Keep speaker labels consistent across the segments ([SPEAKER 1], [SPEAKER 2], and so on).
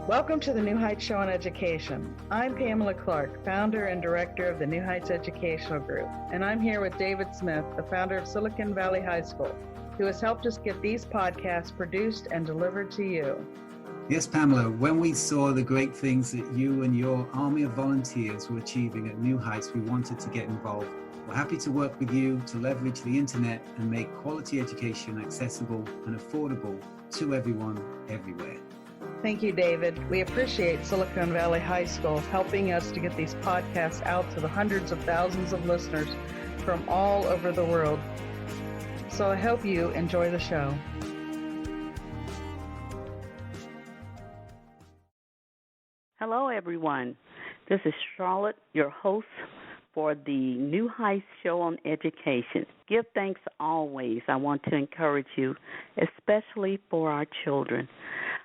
[SPEAKER 1] Welcome to the New Heights Show on Education. I'm Pamela Clark, founder and director of the New Heights Educational Group, and I'm here with David Smith, the founder of Silicon Valley High School, who has helped us get these podcasts produced and delivered to you.
[SPEAKER 2] Yes, Pamela, when we saw the great things that you and your army of volunteers were achieving at New Heights, we wanted to get involved. We're happy to work with you to leverage the internet and make quality education accessible and affordable to everyone, everywhere.
[SPEAKER 1] Thank you, David. We appreciate Silicon Valley High School helping us to get these podcasts out to the hundreds of thousands of listeners from all over the world. So I hope you enjoy the show.
[SPEAKER 3] Hello, everyone. This is Charlotte, your host for the New Heights Show on Education. Give thanks always. I want to encourage you, especially for our children.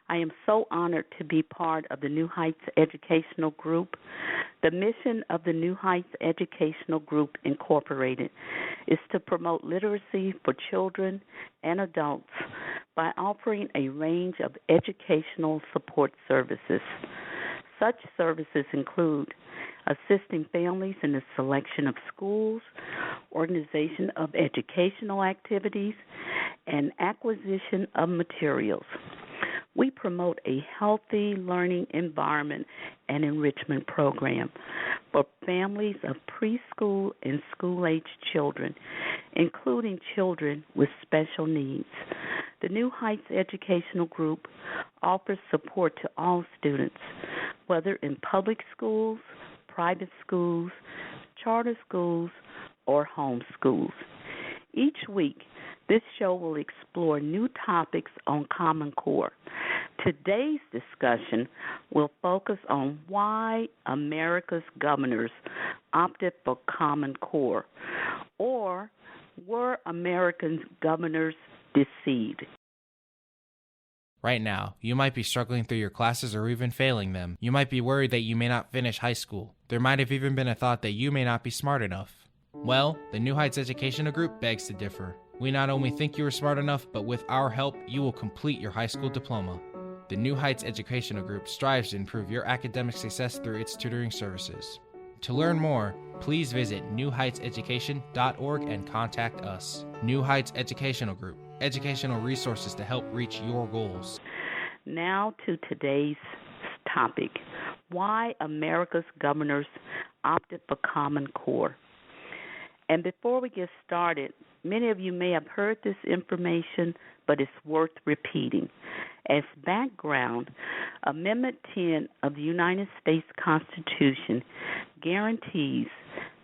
[SPEAKER 3] I am so honored to be part of the New Heights Educational Group. The mission of the New Heights Educational Group, Incorporated, is to promote literacy for children and adults by offering a range of educational support services. Such services include assisting families in the selection of schools, organization of educational activities, and acquisition of materials. We promote a healthy learning environment and enrichment program for families of preschool and school-age children, including children with special needs. The New Heights Educational Group offers support to all students, whether in public schools, private schools, charter schools, or home schools. Each week, this show will explore new topics on Common Core. Today's discussion will focus on why America's governors opted for Common Core, or were American governors deceived?
[SPEAKER 4] Right now, you might be struggling through your classes or even failing them. You might be worried that you may not finish high school. There might have even been a thought that you may not be smart enough. Well, the New Heights Educational Group begs to differ. We not only think you are smart enough, but with our help, you will complete your high school diploma. The New Heights Educational Group strives to improve your academic success through its tutoring services. To learn more, please visit newheightseducation.org and contact us. New Heights Educational Group, educational resources to help reach your goals.
[SPEAKER 3] Now to today's topic, why America's governors opted for Common Core. And before we get started, many of you may have heard this information, but it's worth repeating. As background, Amendment 10 of the United States Constitution guarantees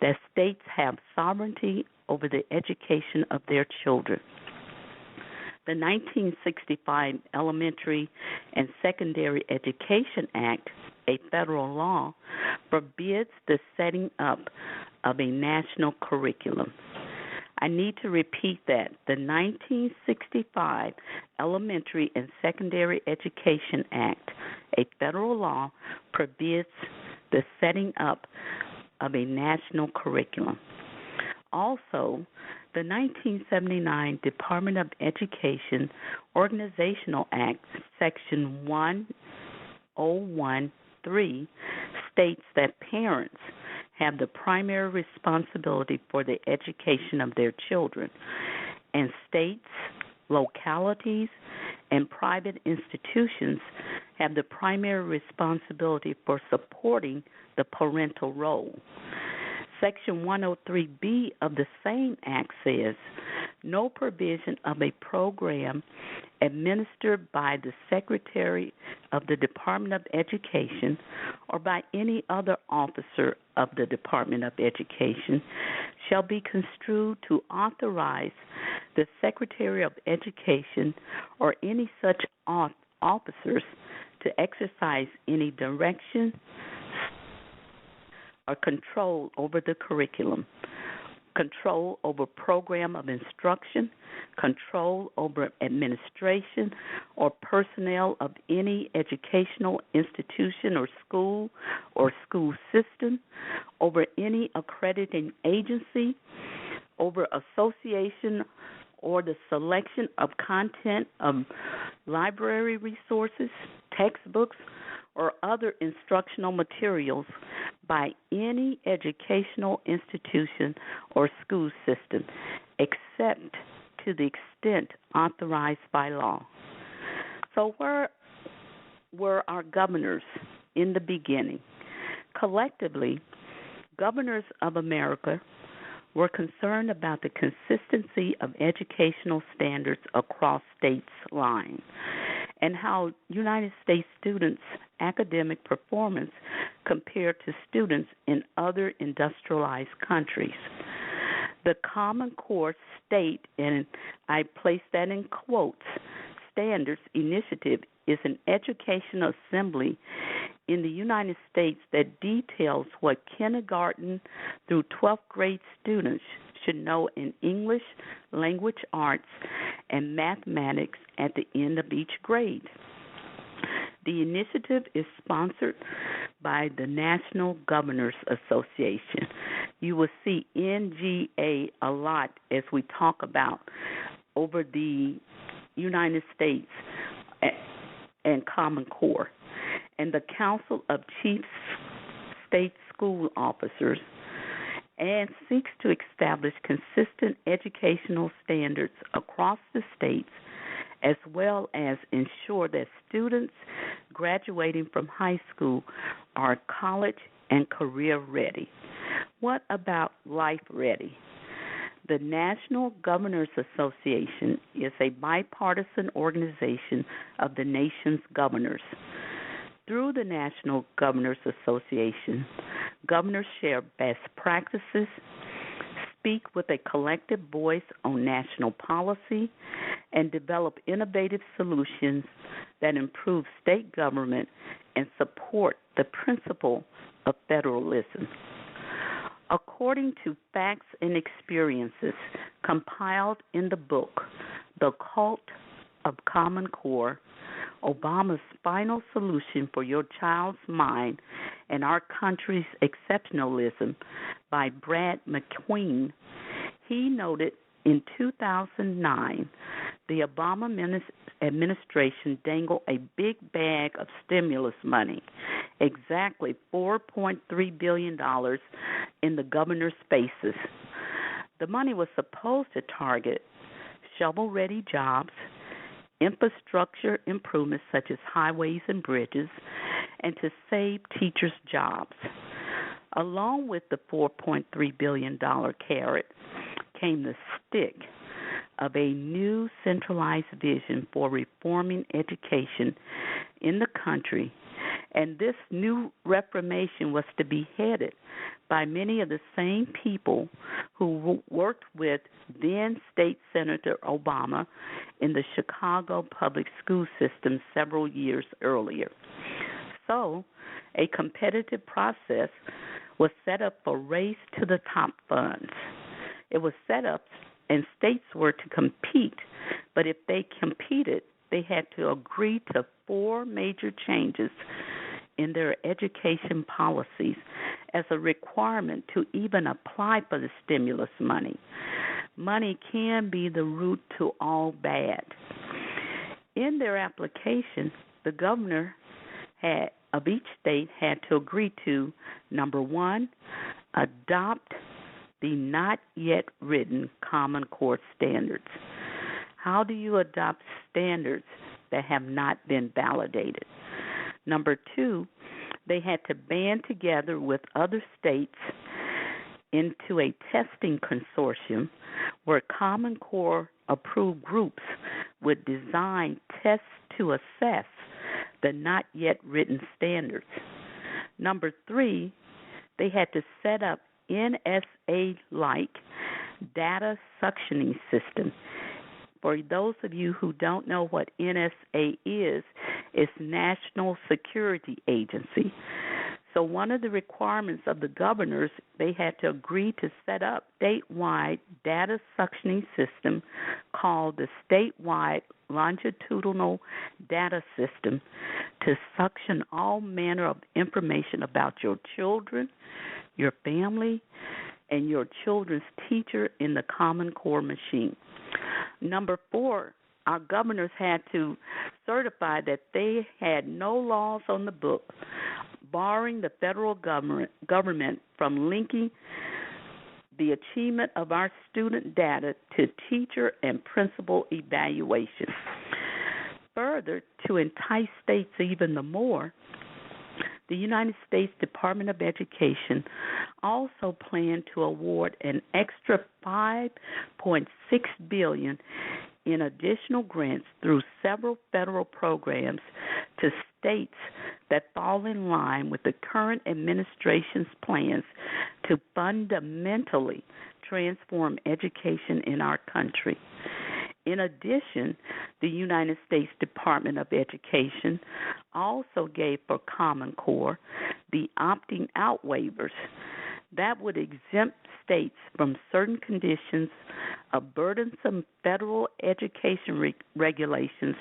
[SPEAKER 3] that states have sovereignty over the education of their children. The 1965 Elementary and Secondary Education Act, a federal law, forbids the setting up of a national curriculum. I need to repeat that. The 1965 Elementary and Secondary Education Act, a federal law, forbids the setting up of a national curriculum. Also, the 1979 Department of Education Organizational Act, Section 1013, states that parents have the primary responsibility for the education of their children, and states, localities, and private institutions have the primary responsibility for supporting the parental role. Section 103B of the same act says, no provision of a program administered by the Secretary of the Department of Education or by any other officer of the Department of Education shall be construed to authorize the Secretary of Education or any such officers to exercise any direction or control over the curriculum, control over program of instruction, control over administration or personnel of any educational institution or school system, over any accrediting agency, over association or the selection of content of library resources, textbooks, or other instructional materials by any educational institution or school system, except to the extent authorized by law. So where were our governors in the beginning? Collectively, governors of America were concerned about the consistency of educational standards across states' lines and how United States students' academic performance compared to students in other industrialized countries. The Common Core State, and I place that in quotes, Standards Initiative is an educational assembly in the United States that details what kindergarten through 12th grade students should know in English, language arts, and mathematics at the end of each grade. The initiative is sponsored by the National Governors Association. You will see NGA a lot as we talk about over the United States and Common Core, and the Council of Chief State School Officers, and seeks to establish consistent educational standards across the states, as well as ensure that students graduating from high school are college and career ready. What about life ready? The National Governors Association is a bipartisan organization of the nation's governors. Through the National Governors Association, governors share best practices, speak with a collective voice on national policy, and develop innovative solutions that improve state government and support the principle of federalism. According to facts and experiences compiled in the book, The Cult of Common Core, Obama's Final Solution for Your Child's Mind and Our Country's Exceptionalism by Brad McQueen, he noted in 2009 the Obama administration dangled a big bag of stimulus money, exactly $4.3 billion in the governor's faces. The money was supposed to target shovel-ready jobs, infrastructure improvements such as highways and bridges, and to save teachers' jobs. Along with the $4.3 billion carrot came the stick of a new centralized vision for reforming education in the country, and this new reformation was to be headed by many of the same people who worked with then State Senator Obama in the Chicago public school system several years earlier. So, a competitive process was set up for Race to the Top funds. It was set up and states were to compete, but if they competed, they had to agree to 4 major changes in their education policies as a requirement to even apply for the stimulus money. Money can be the root to all bad. In their application, the governor of each state had to agree to, number 1, adopt the not yet written Common Core standards. How do you adopt standards that have not been validated? Number 2, they had to band together with other states into a testing consortium where Common Core approved groups would design tests to assess the not yet written standards. Number 3, they had to set up NSA-like data suctioning system. For those of you who don't know what NSA is, it's National Security Agency. So one of the requirements of the governors, they had to agree to set up statewide data suctioning system called the Statewide Longitudinal Data System to suction all manner of information about your children, your family, and your children's teacher in the Common Core machine. Number 4, our governors had to certify that they had no laws on the book barring the federal government from linking the achievement of our student data to teacher and principal evaluation. Further, to entice states even the more, the United States Department of Education also planned to award an extra $5.6 billion in additional grants through several federal programs to states that fall in line with the current administration's plans to fundamentally transform education in our country. In addition, the United States Department of Education also gave for Common Core the opting out waivers that would exempt states from certain conditions of burdensome federal education regulations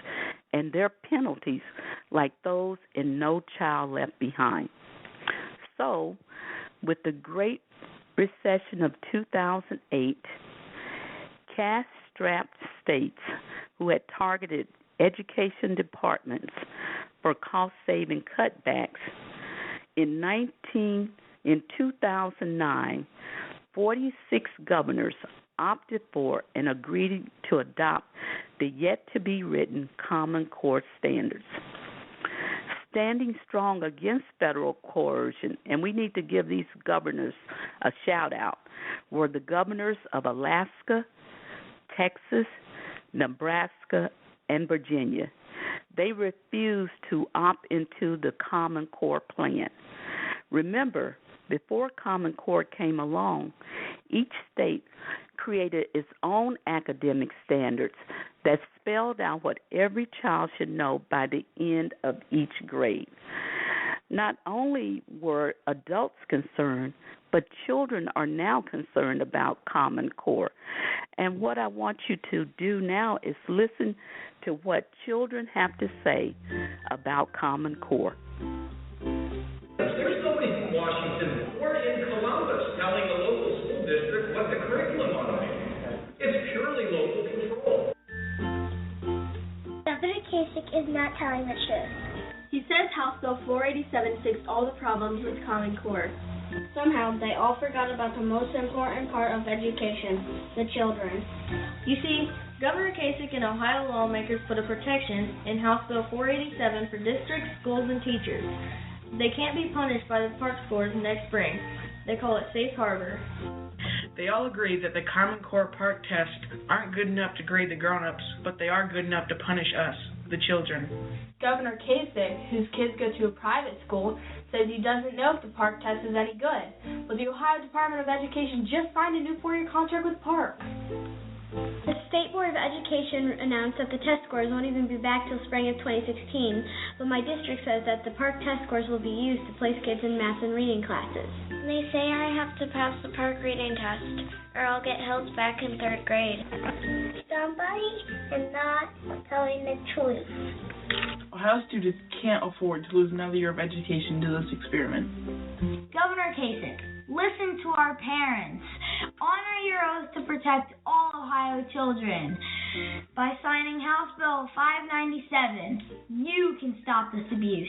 [SPEAKER 3] and their penalties like those in No Child Left Behind. So, with the Great Recession of 2008, cash-strapped states who had targeted education departments for cost-saving cutbacks, in 2009, 46 governors opted for and agreed to adopt the yet-to-be-written Common Core standards. Standing strong against federal coercion, and we need to give these governors a shout-out, were the governors of Alaska, Texas, Nebraska, and Virginia. They refused to opt into the Common Core plan. Remember, before Common Core came along, each state created its own academic standards that spelled out what every child should know by the end of each grade. Not only were adults concerned, but children are now concerned about Common Core. And what I want you to do now is listen to what children have to say about Common Core.
[SPEAKER 5] There's nobody from Washington or in Columbus telling the local school district what the curriculum ought to be. It's purely local control.
[SPEAKER 6] Governor Kasich is not telling the truth.
[SPEAKER 7] He says House Bill 487 fixed all the problems with Common Core.
[SPEAKER 6] Somehow, they all forgot about the most important part of education, the children.
[SPEAKER 7] You see, Governor Kasich and Ohio lawmakers put a protection in House Bill 487 for districts, schools, and teachers. They can't be punished by the park scores next spring. They call it safe harbor.
[SPEAKER 8] They all agree that the Common Core park tests aren't good enough to grade the grown-ups, but they are good enough to punish us, the children.
[SPEAKER 7] Governor Kasich, whose kids go to a private school, says he doesn't know if the park test is any good. But the Ohio Department of Education just signed a new 4-year contract with Park.
[SPEAKER 6] The State Board of Education announced that the test scores won't even be back till spring of 2016, but my district says that the park test scores will be used to place kids in math and reading classes.
[SPEAKER 9] They say I have to pass the park reading test, or I'll get held back in 3rd grade.
[SPEAKER 6] Somebody is not telling the truth.
[SPEAKER 8] Ohio students can't afford to lose another year of education to this experiment.
[SPEAKER 10] Governor Kasich, listen to our parents. Honor your oath to protect all Ohio children. By signing House Bill 597, you can stop this abuse.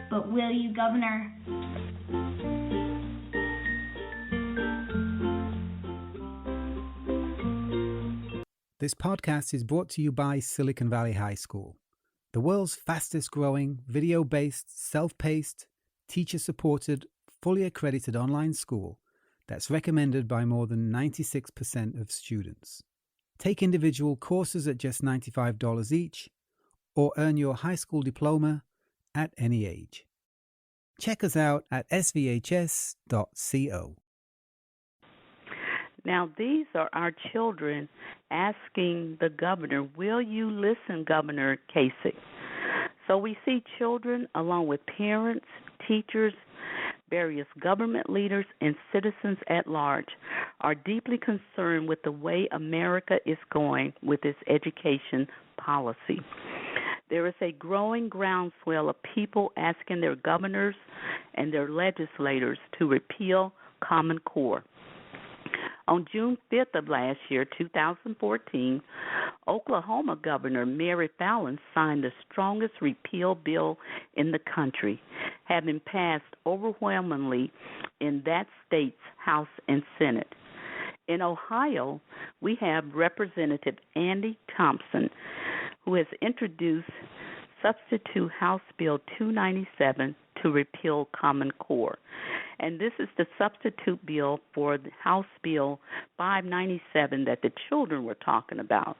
[SPEAKER 10] But will you, Governor?
[SPEAKER 2] This podcast is brought to you by Silicon Valley High School, the world's fastest growing, video-based, self-paced, teacher-supported, fully accredited online school that's recommended by more than 96% of students. Take individual courses at just $95 each, or earn your high school diploma at any age. Check us out at svhs.co.
[SPEAKER 3] Now, these are our children asking the governor, will you listen, Governor Kasich? So we see children along with parents, teachers, various government leaders, and citizens at large are deeply concerned with the way America is going with its education policy. There is a growing groundswell of people asking their governors and their legislators to repeal Common Core. On June 5th of last year, 2014, Oklahoma Governor Mary Fallin signed the strongest repeal bill in the country, having passed overwhelmingly in that state's House and Senate. In Ohio, we have Representative Andy Thompson, who has introduced Substitute House Bill 297 to repeal Common Core. And this is the substitute bill for the House Bill 597 that the children were talking about.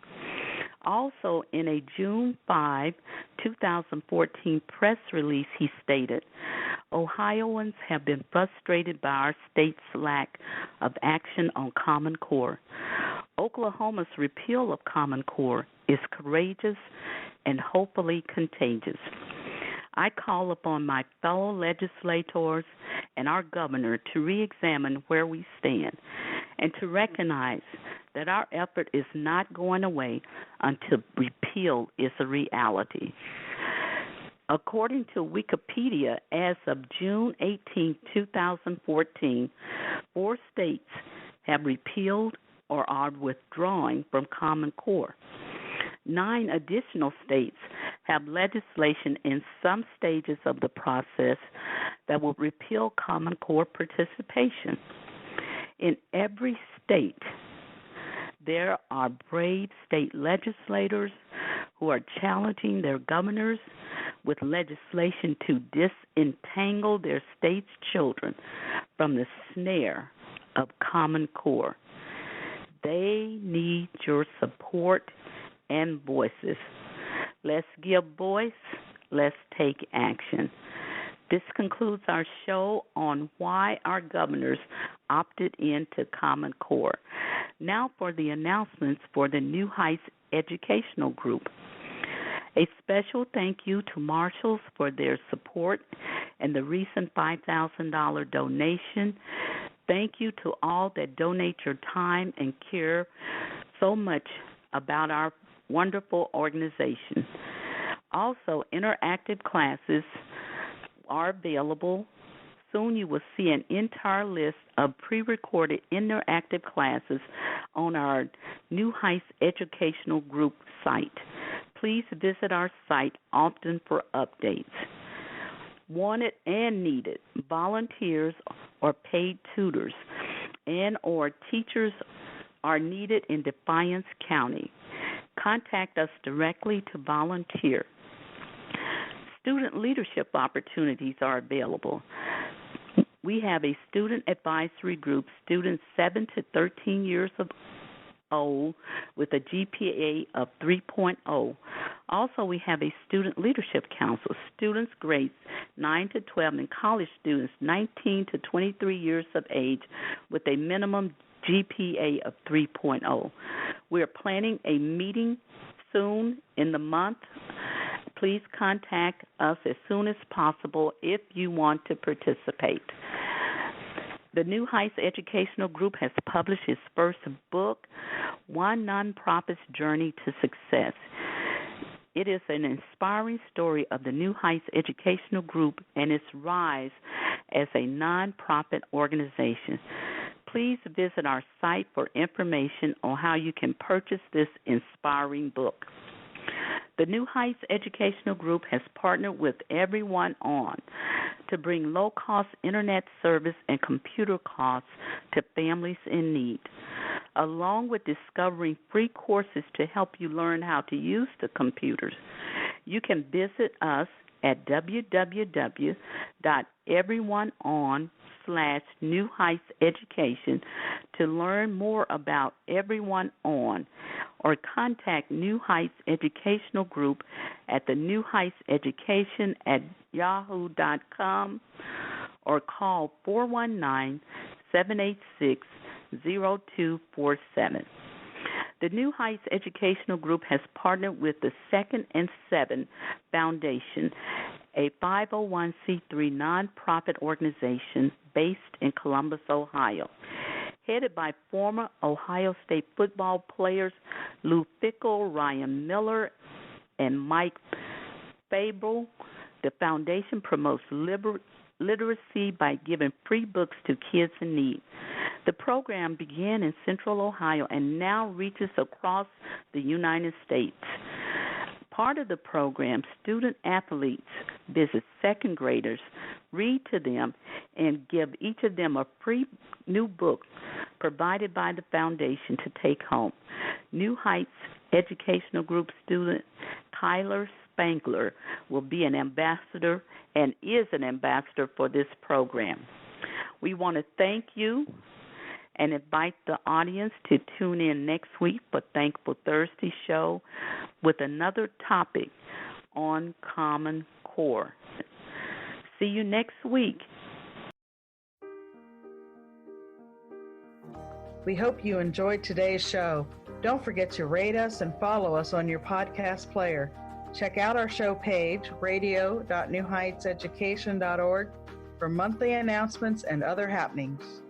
[SPEAKER 3] Also, in a June 5, 2014 press release, he stated, Ohioans have been frustrated by our state's lack of action on Common Core. Oklahoma's repeal of Common Core is courageous and hopefully contagious. I call upon my fellow legislators and our governor to re-examine where we stand and to recognize that our effort is not going away until repeal is a reality. According to Wikipedia, as of June 18, 2014, 4 states have repealed or are withdrawing from Common Core. 9 additional states have legislation in some stages of the process that will repeal Common Core participation. In every state, there are brave state legislators who are challenging their governors with legislation to disentangle their state's children from the snare of Common Core. They need your support and voices. Let's give voice. Let's take action. This concludes our show on why our governors opted into Common Core. Now for the announcements for the New Heights Educational Group. A special thank you to Marshals for their support and the recent $5,000 donation. Thank you to all that donate your time and care so much about our wonderful organization. Also, interactive classes are available. Soon you will see an entire list of pre-recorded interactive classes on our New Heights Educational Group site. Please visit our site often for updates. Wanted and needed volunteers or paid tutors and or teachers are needed in Defiance County. Contact us directly to volunteer. Student leadership opportunities are available. We have a student advisory group, students 7 to 13 years old with a GPA of 3.0. Also, we have a student leadership council, students grades 9 to 12, and college students 19 to 23 years of age with a minimum GPA of 3.0. We are planning a meeting soon in the month. Please contact us as soon as possible if you want to participate. The New Heights Educational Group has published its first book, One Nonprofit's Journey to Success. It is an inspiring story of the New Heights Educational Group and its rise as a nonprofit organization. Please visit our site for information on how you can purchase this inspiring book. The New Heights Educational Group has partnered with Everyone On to bring low-cost internet service and computer costs to families in need, along with discovering free courses to help you learn how to use the computers. You can visit us at www.everyoneon.com/New Heights Education to learn more about Everyone On, or contact New Heights Educational Group at the New Heights Education at yahoo.com or call 419-786-0247. The New Heights Educational Group has partnered with the Second and Seven Foundation, a 501c3 nonprofit organization based in Columbus, Ohio. Headed by former Ohio State football players Lou Fickle, Ryan Miller, and Mike Fable, the foundation promotes literacy by giving free books to kids in need. The program began in Central Ohio and now reaches across the United States. Part of the program, student athletes visit second graders, read to them, and give each of them a free new book provided by the foundation to take home. New Heights Educational Group student Tyler Spangler will be an ambassador and is an ambassador for this program. We want to thank you and invite the audience to tune in next week for Thankful Thursday show with another topic on Common Core. See you next week.
[SPEAKER 1] We hope you enjoyed today's show. Don't forget to rate us and follow us on your podcast player. Check out our show page, radio.newheightseducation.org, for monthly announcements and other happenings.